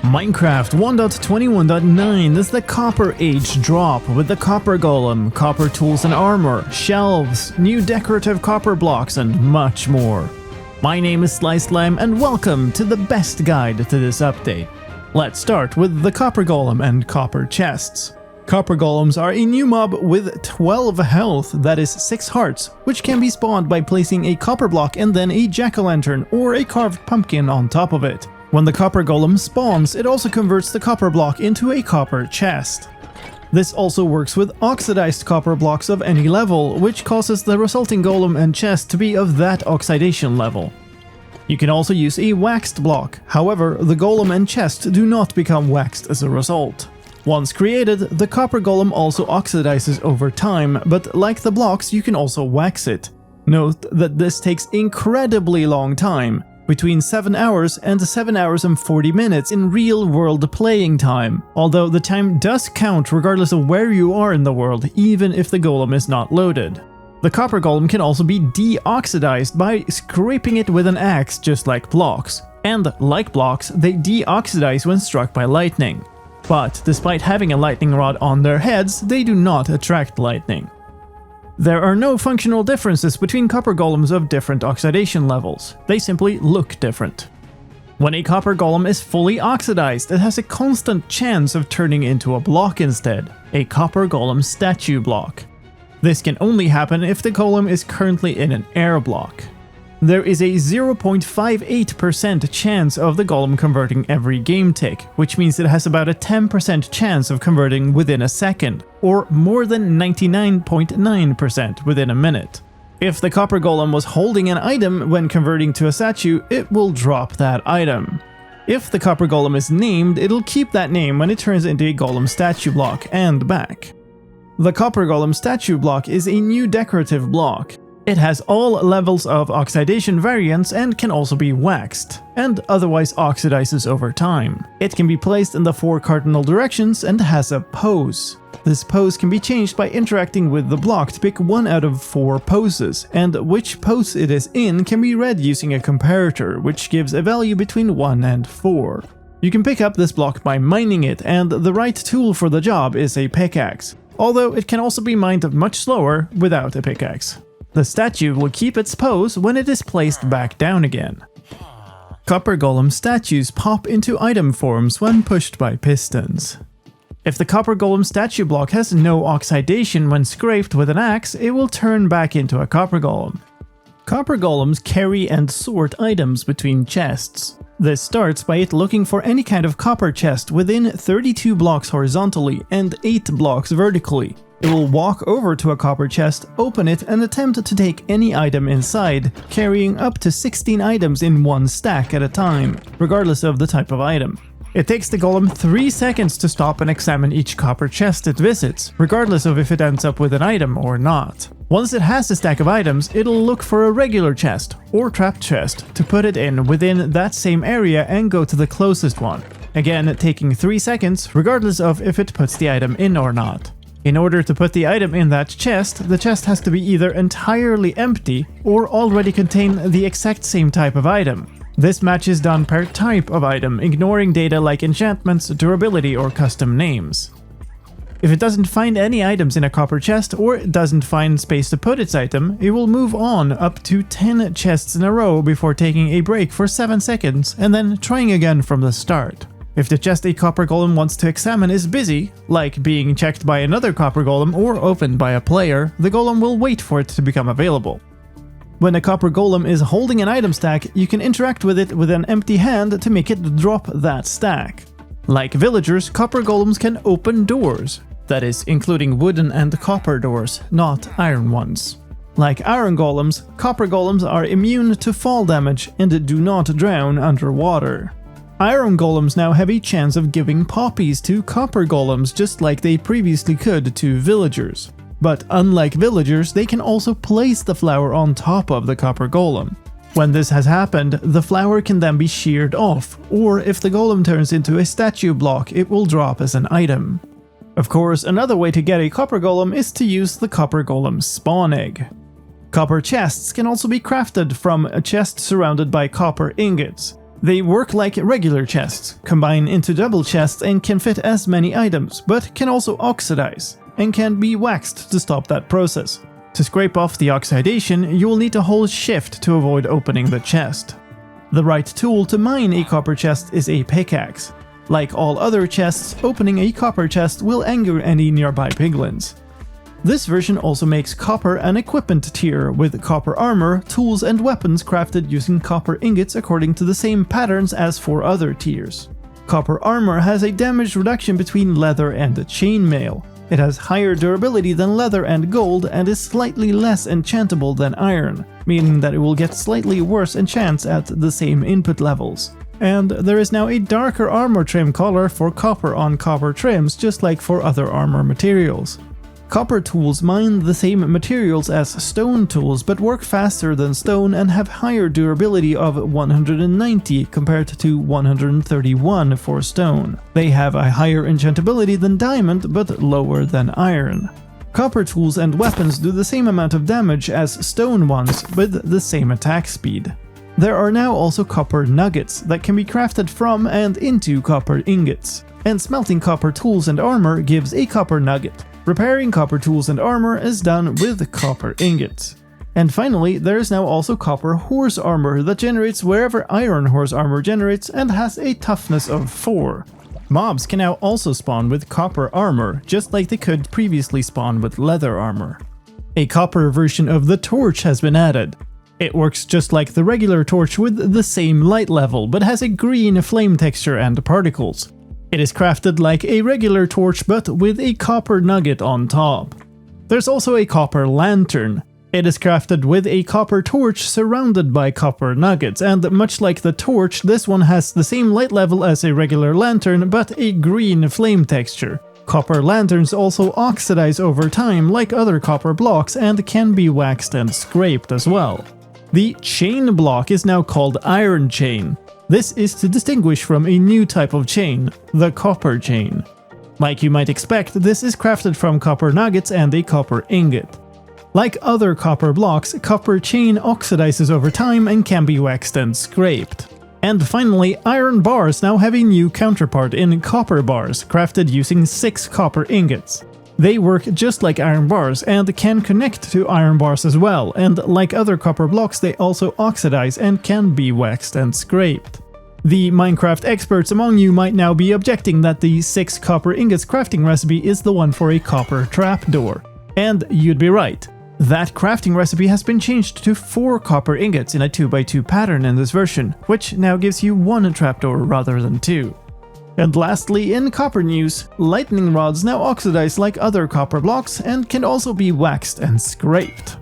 Minecraft 1.21.9 is the Copper Age drop with the Copper Golem, copper tools and armor, shelves, new decorative copper blocks, and much more. My name is SliceLime and welcome to the best guide to this update. Let's start with the Copper Golem and copper chests. Copper Golems are a new mob with 12 health, that is 6 hearts, which can be spawned by placing a copper block and then a jack-o'-lantern or a carved pumpkin on top of it. When the Copper Golem spawns, it also converts the copper block into a copper chest. This also works with oxidized copper blocks of any level, which causes the resulting golem and chest to be of that oxidation level. You can also use a waxed block, however, the golem and chest do not become waxed as a result. Once created, the Copper Golem also oxidizes over time, but like the blocks, you can also wax it. Note that this takes incredibly long time, between 7 hours and 7 hours and 40 minutes in real-world playing time, although the time does count regardless of where you are in the world, even if the golem is not loaded. The Copper Golem can also be de-oxidized by scraping it with an axe just like blocks, and like blocks, they de-oxidize when struck by lightning. But despite having a lightning rod on their heads, they do not attract lightning. There are no functional differences between copper golems of different oxidation levels, they simply look different. When a copper golem is fully oxidized, it has a constant chance of turning into a block instead, a copper golem statue block. This can only happen if the golem is currently in an air block. There is a 0.58% chance of the golem converting every game tick, which means it has about a 10% chance of converting within a second, or more than 99.9% within a minute. If the Copper Golem was holding an item when converting to a statue, it will drop that item. If the Copper Golem is named, it'll keep that name when it turns into a golem statue block and back. The Copper Golem statue block is a new decorative block. It has all levels of oxidation variants and can also be waxed, and otherwise oxidizes over time. It can be placed in the 4 cardinal directions and has a pose. This pose can be changed by interacting with the block to pick one out of 4 poses, and which pose it is in can be read using a comparator, which gives a value between 1 and 4. You can pick up this block by mining it, and the right tool for the job is a pickaxe, although it can also be mined much slower without a pickaxe. The statue will keep its pose when it is placed back down again. Copper Golem statues pop into item forms when pushed by pistons. If the Copper Golem statue block has no oxidation when scraped with an axe, it will turn back into a Copper Golem. Copper Golems carry and sort items between chests. This starts by it looking for any kind of copper chest within 32 blocks horizontally and 8 blocks vertically. It will walk over to a copper chest, open it, and attempt to take any item inside, carrying up to 16 items in one stack at a time, regardless of the type of item. It takes the golem 3 seconds to stop and examine each copper chest it visits, regardless of if it ends up with an item or not. Once it has a stack of items, it'll look for a regular chest, or trapped chest, to put it in within that same area and go to the closest one. Again, taking 3 seconds, regardless of if it puts the item in or not. In order to put the item in that chest, the chest has to be either entirely empty or already contain the exact same type of item. This match is done per type of item, ignoring data like enchantments, durability, or custom names. If it doesn't find any items in a copper chest or it doesn't find space to put its item, it will move on up to 10 chests in a row before taking a break for 7 seconds and then trying again from the start. If the chest a Copper Golem wants to examine is busy, like being checked by another Copper Golem or opened by a player, the golem will wait for it to become available. When a Copper Golem is holding an item stack, you can interact with it with an empty hand to make it drop that stack. Like villagers, Copper Golems can open doors, that is, including wooden and copper doors, not iron ones. Like Iron Golems, Copper Golems are immune to fall damage and do not drown underwater. Iron Golems now have a chance of giving poppies to Copper Golems just like they previously could to villagers. But unlike villagers, they can also place the flower on top of the Copper Golem. When this has happened, the flower can then be sheared off, or if the golem turns into a statue block, it will drop as an item. Of course, another way to get a Copper Golem is to use the Copper Golem spawn egg. Copper chests can also be crafted from a chest surrounded by copper ingots. They work like regular chests, combine into double chests and can fit as many items, but can also oxidize, and can be waxed to stop that process. To scrape off the oxidation, you will need to hold shift to avoid opening the chest. The right tool to mine a copper chest is a pickaxe. Like all other chests, opening a copper chest will anger any nearby piglins. This version also makes copper an equipment tier, with copper armor, tools and weapons crafted using copper ingots according to the same patterns as for other tiers. Copper armor has a damage reduction between leather and chainmail. It has higher durability than leather and gold and is slightly less enchantable than iron, meaning that it will get slightly worse enchants at the same input levels. And there is now a darker armor trim color for copper on copper trims, just like for other armor materials. Copper tools mine the same materials as stone tools, but work faster than stone and have higher durability of 190 compared to 131 for stone. They have a higher enchantability than diamond, but lower than iron. Copper tools and weapons do the same amount of damage as stone ones, with the same attack speed. There are now also copper nuggets that can be crafted from and into copper ingots, and smelting copper tools and armor gives a copper nugget. Repairing copper tools and armor is done with copper ingots. And finally, there is now also copper horse armor that generates wherever iron horse armor generates and has a toughness of 4. Mobs can now also spawn with copper armor, just like they could previously spawn with leather armor. A copper version of the torch has been added. It works just like the regular torch with the same light level, but has a green flame texture and particles. It is crafted like a regular torch but with a copper nugget on top. There's also a copper lantern. It is crafted with a copper torch surrounded by copper nuggets, and much like the torch, this one has the same light level as a regular lantern but a green flame texture. Copper lanterns also oxidize over time like other copper blocks and can be waxed and scraped as well. The chain block is now called iron chain. This is to distinguish from a new type of chain, the copper chain. Like you might expect, this is crafted from copper nuggets and a copper ingot. Like other copper blocks, copper chain oxidizes over time and can be waxed and scraped. And finally, iron bars now have a new counterpart in copper bars, crafted using 6 copper ingots. They work just like iron bars and can connect to iron bars as well, and like other copper blocks they also oxidize and can be waxed and scraped. The Minecraft experts among you might now be objecting that the 6 copper ingots crafting recipe is the one for a copper trapdoor. And you'd be right. That crafting recipe has been changed to 4 copper ingots in a 2x2 pattern in this version, which now gives you 1 trapdoor rather than 2. And lastly, in copper news, lightning rods now oxidize like other copper blocks and can also be waxed and scraped.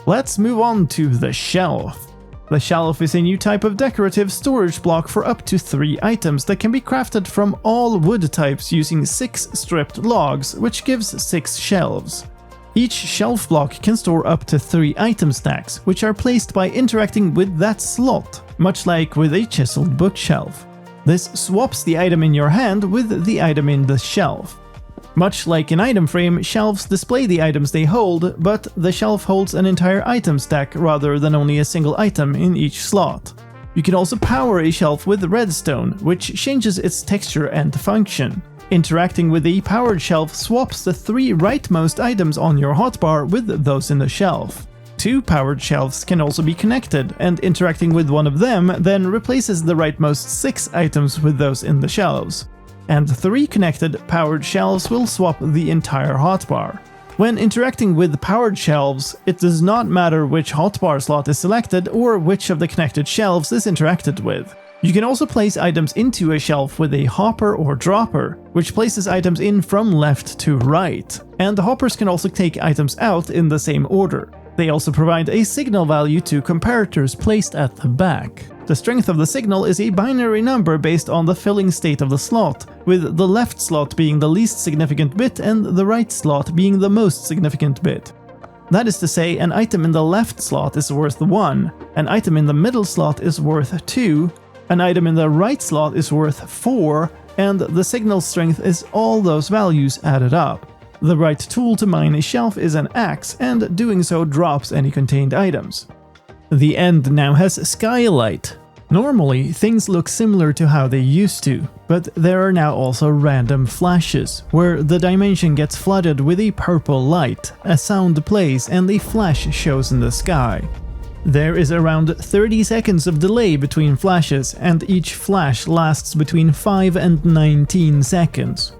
Let's move on to the shelf. The shelf is a new type of decorative storage block for up to 3 items that can be crafted from all wood types using 6 stripped logs, which gives 6 shelves. Each shelf block can store up to 3 item stacks, which are placed by interacting with that slot, much like with a chiseled bookshelf. This swaps the item in your hand with the item in the shelf. Much like an item frame, shelves display the items they hold, but the shelf holds an entire item stack rather than only a single item in each slot. You can also power a shelf with redstone, which changes its texture and function. Interacting with a powered shelf swaps the 3 rightmost items on your hotbar with those in the shelf. 2 powered shelves can also be connected, and interacting with one of them then replaces the rightmost 6 items with those in the shelves. And 3 connected powered shelves will swap the entire hotbar. When interacting with powered shelves, it does not matter which hotbar slot is selected or which of the connected shelves is interacted with. You can also place items into a shelf with a hopper or dropper, which places items in from left to right. And the hoppers can also take items out in the same order. They also provide a signal value to comparators placed at the back. The strength of the signal is a binary number based on the filling state of the slot, with the left slot being the least significant bit and the right slot being the most significant bit. That is to say, an item in the left slot is worth 1, an item in the middle slot is worth 2, an item in the right slot is worth 4, and the signal strength is all those values added up. The right tool to mine a shelf is an axe, and doing so drops any contained items. The end now has skylight. Normally, things look similar to how they used to, but there are now also random flashes, where the dimension gets flooded with a purple light, a sound plays and a flash shows in the sky. There is around 30 seconds of delay between flashes, and each flash lasts between 5 and 19 seconds.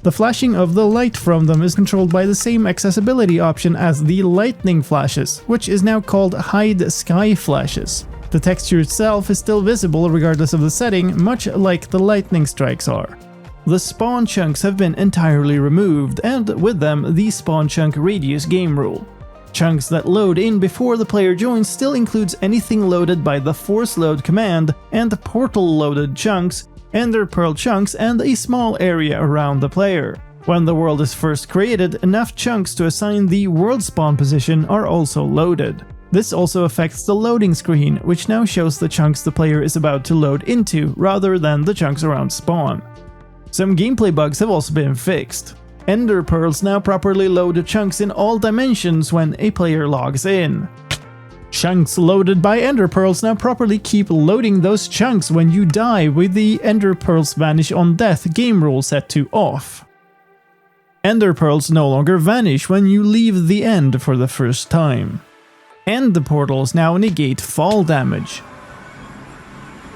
The flashing of the light from them is controlled by the same accessibility option as the lightning flashes, which is now called Hide Sky Flashes. The texture itself is still visible regardless of the setting, much like the lightning strikes are. The spawn chunks have been entirely removed, and with them the spawn chunk radius game rule. Chunks that load in before the player joins still includes anything loaded by the force load command, and portal loaded chunks, ender pearl chunks, and a small area around the player. When the world is first created, enough chunks to assign the world spawn position are also loaded. This also affects the loading screen, which now shows the chunks the player is about to load into, rather than the chunks around spawn. Some gameplay bugs have also been fixed. Ender pearls now properly load chunks in all dimensions when a player logs in. Chunks loaded by ender pearls now properly keep loading those chunks when you die, with the ender pearls vanish on death game rule set to off. Ender pearls no longer vanish when you leave the end for the first time. End portals now negate fall damage.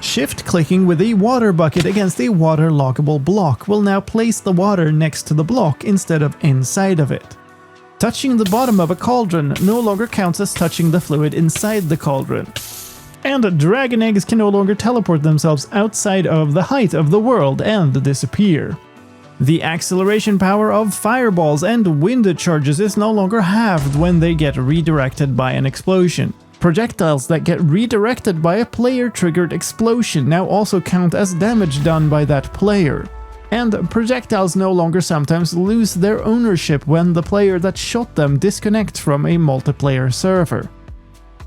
Shift clicking with a water bucket against a water-lockable block will now place the water next to the block instead of inside of it. Touching the bottom of a cauldron no longer counts as touching the fluid inside the cauldron. And dragon eggs can no longer teleport themselves outside of the height of the world and disappear. The acceleration power of fireballs and wind charges is no longer halved when they get redirected by an explosion. Projectiles that get redirected by a player-triggered explosion now also count as damage done by that player. And projectiles no longer sometimes lose their ownership when the player that shot them disconnects from a multiplayer server.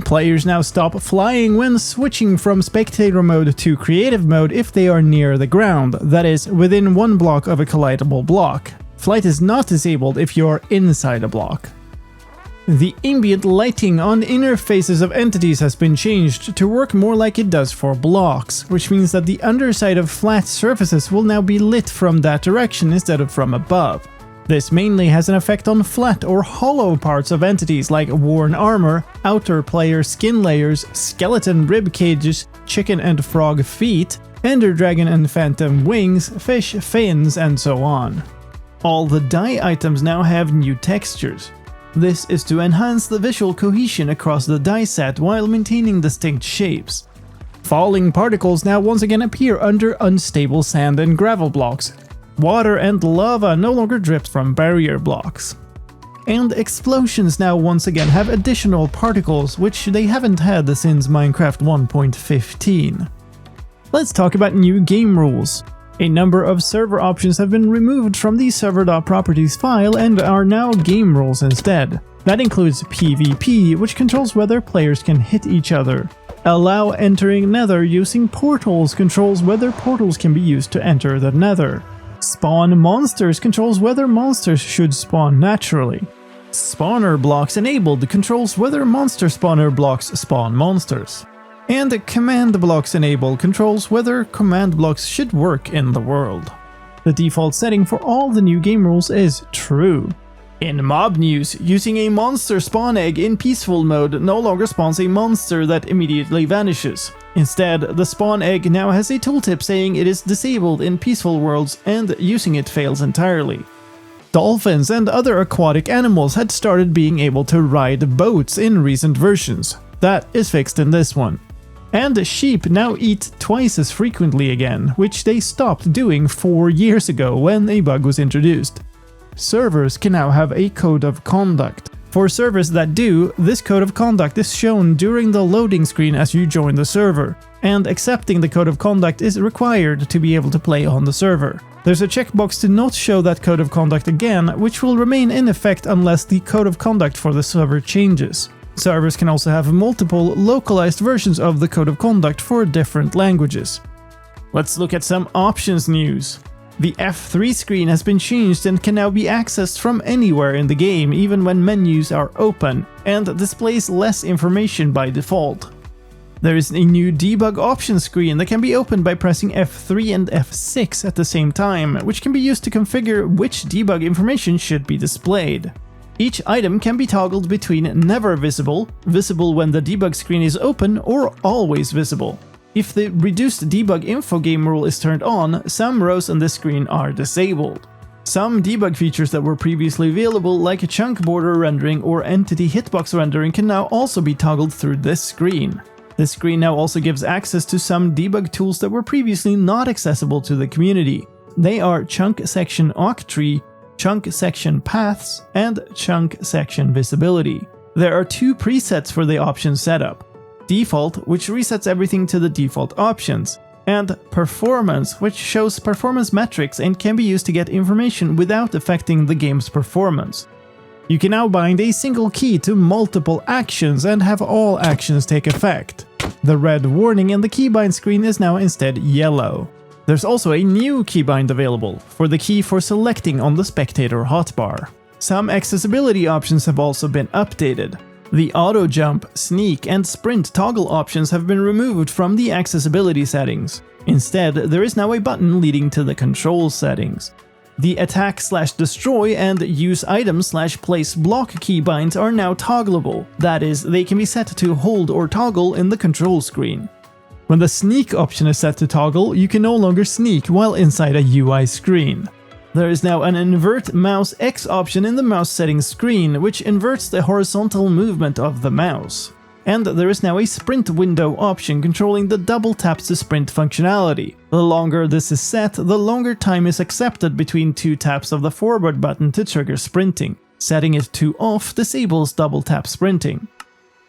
Players now stop flying when switching from spectator mode to creative mode if they are near the ground, that is, within 1 block of a collidable block. Flight is not disabled if you are inside a block. The ambient lighting on inner faces of entities has been changed to work more like it does for blocks, which means that the underside of flat surfaces will now be lit from that direction instead of from above. This mainly has an effect on flat or hollow parts of entities like worn armor, outer player skin layers, skeleton rib cages, chicken and frog feet, ender dragon and phantom wings, fish fins, and so on. All the die items now have new textures. This is to enhance the visual cohesion across the die set while maintaining distinct shapes. Falling particles now once again appear under unstable sand and gravel blocks. Water and lava no longer drip from barrier blocks. And explosions now once again have additional particles, which they haven't had since Minecraft 1.15. Let's talk about new game rules. A number of server options have been removed from the server.properties file and are now game rules instead. That includes PvP, which controls whether players can hit each other. Allow entering Nether using portals controls whether portals can be used to enter the Nether. Spawn monsters controls whether monsters should spawn naturally. Spawner blocks enabled controls whether monster spawner blocks spawn monsters. And command blocks enabled controls whether command blocks should work in the world. The default setting for all the new game rules is true. In mob news, using a monster spawn egg in peaceful mode no longer spawns a monster that immediately vanishes. Instead, the spawn egg now has a tooltip saying it is disabled in peaceful worlds and using it fails entirely. Dolphins and other aquatic animals had started being able to ride boats in recent versions. That is fixed in this one. And sheep now eat twice as frequently again, which they stopped doing 4 years ago when a bug was introduced. Servers can now have a code of conduct. For servers that do, this code of conduct is shown during the loading screen as you join the server, and accepting the code of conduct is required to be able to play on the server. There's a checkbox to not show that code of conduct again, which will remain in effect unless the code of conduct for the server changes. Servers can also have multiple localized versions of the code of conduct for different languages. Let's look at some options news. The F3 screen has been changed and can now be accessed from anywhere in the game, even when menus are open, and displays less information by default. There is a new debug options screen that can be opened by pressing F3 and F6 at the same time, which can be used to configure which debug information should be displayed. Each item can be toggled between never visible, visible when the debug screen is open, or always visible. If the reduced debug info game rule is turned on, some rows on this screen are disabled. Some debug features that were previously available, like chunk border rendering or entity hitbox rendering, can now also be toggled through this screen. This screen now also gives access to some debug tools that were previously not accessible to the community. They are chunk section octree, chunk section paths, and chunk section visibility. There are two presets for the option setup: default, which resets everything to the default options, and performance, which shows performance metrics and can be used to get information without affecting the game's performance. You can now bind a single key to multiple actions and have all actions take effect. The red warning in the keybind screen is now instead yellow. There's also a new keybind available, for the key for selecting on the spectator hotbar. Some accessibility options have also been updated. The auto jump, sneak, and sprint toggle options have been removed from the accessibility settings. Instead, there is now a button leading to the control settings. The attack/destroy and use item/place block keybinds are now toggleable, that is, they can be set to hold or toggle in the control screen. When the sneak option is set to toggle, you can no longer sneak while inside a UI screen. There is now an invert mouse X option in the mouse settings screen, which inverts the horizontal movement of the mouse. And there is now a sprint window option controlling the double tap to sprint functionality. The longer this is set, the longer time is accepted between two taps of the forward button to trigger sprinting. Setting it to off disables double tap sprinting.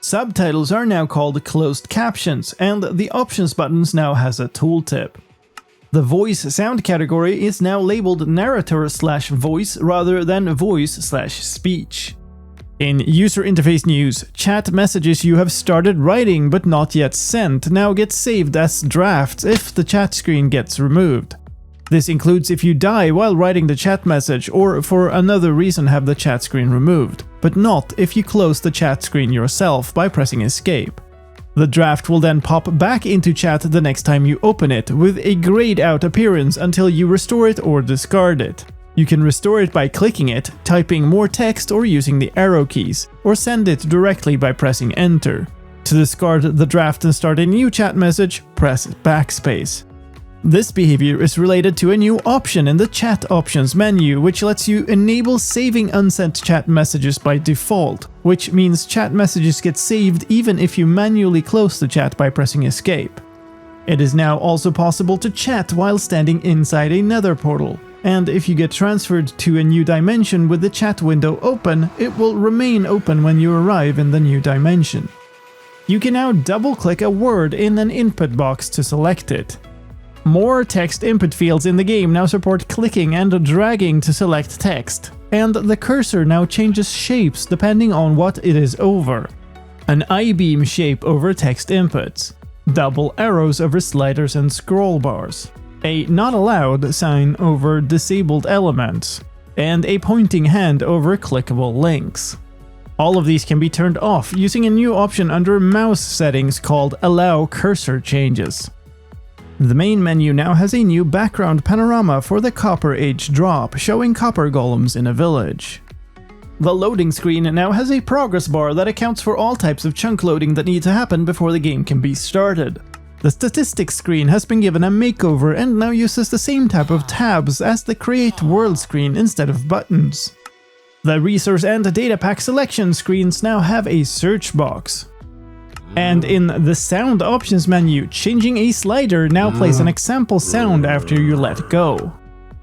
Subtitles are now called closed captions, and the options buttons now has a tooltip. The voice sound category is now labeled narrator/voice rather than voice/speech. In user interface news, chat messages you have started writing but not yet sent now get saved as drafts if the chat screen gets removed. This includes if you die while writing the chat message or for another reason have the chat screen removed, but not if you close the chat screen yourself by pressing escape. The draft will then pop back into chat the next time you open it, with a grayed out appearance until you restore it or discard it. You can restore it by clicking it, typing more text or using the arrow keys, or send it directly by pressing enter. To discard the draft and start a new chat message, press backspace. This behavior is related to a new option in the chat options menu, which lets you enable saving unsent chat messages by default, which means chat messages get saved even if you manually close the chat by pressing escape. It is now also possible to chat while standing inside a nether portal. And if you get transferred to a new dimension with the chat window open, it will remain open when you arrive in the new dimension. You can now double-click a word in an input box to select it. More text input fields in the game now support clicking and dragging to select text, and the cursor now changes shapes depending on what it is over. An I-beam shape over text inputs, double arrows over sliders and scroll bars, a not allowed sign over disabled elements, and a pointing hand over clickable links. All of these can be turned off using a new option under mouse settings called Allow Cursor Changes. The main menu now has a new background panorama for the Copper Age drop, showing copper golems in a village. The loading screen now has a progress bar that accounts for all types of chunk loading that need to happen before the game can be started. The statistics screen has been given a makeover and now uses the same type of tabs as the Create World screen instead of buttons. The resource and data pack selection screens now have a search box. And in the sound options menu, changing a slider now plays an example sound after you let go.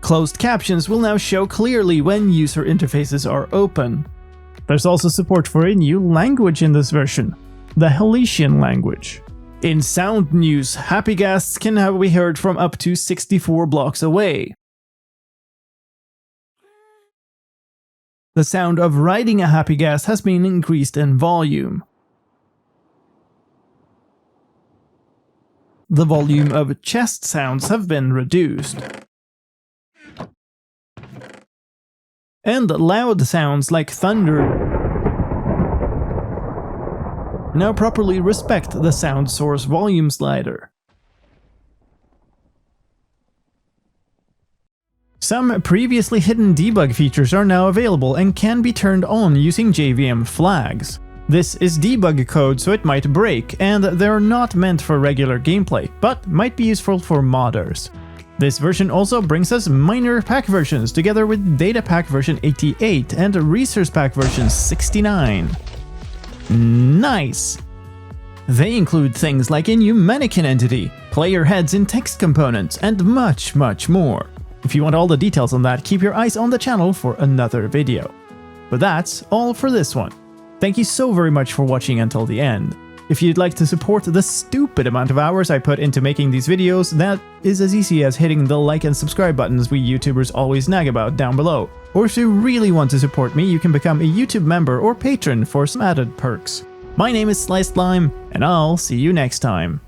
Closed captions will now show clearly when user interfaces are open. There's also support for a new language in this version, the Helician language. In sound news, happy ghasts can now be heard from up to 64 blocks away. The sound of riding a happy ghast has been increased in volume. The volume of chest sounds have been reduced. And loud sounds like thunder Now properly respect the sound source volume slider. Some previously hidden debug features are now available and can be turned on using JVM flags. This is debug code, so it might break, and they're not meant for regular gameplay, but might be useful for modders. This version also brings us minor pack versions together with data pack version 88 and resource pack version 69. Nice! They include things like a new mannequin entity, player heads in text components, and much more. If you want all the details on that, keep your eyes on the channel for another video. But that's all for this one. Thank you so very much for watching until the end. If you'd like to support the stupid amount of hours I put into making these videos, that is as easy as hitting the like and subscribe buttons we YouTubers always nag about down below. Or if you really want to support me, you can become a YouTube member or patron for some added perks. My name is Sliced Lime, and I'll see you next time.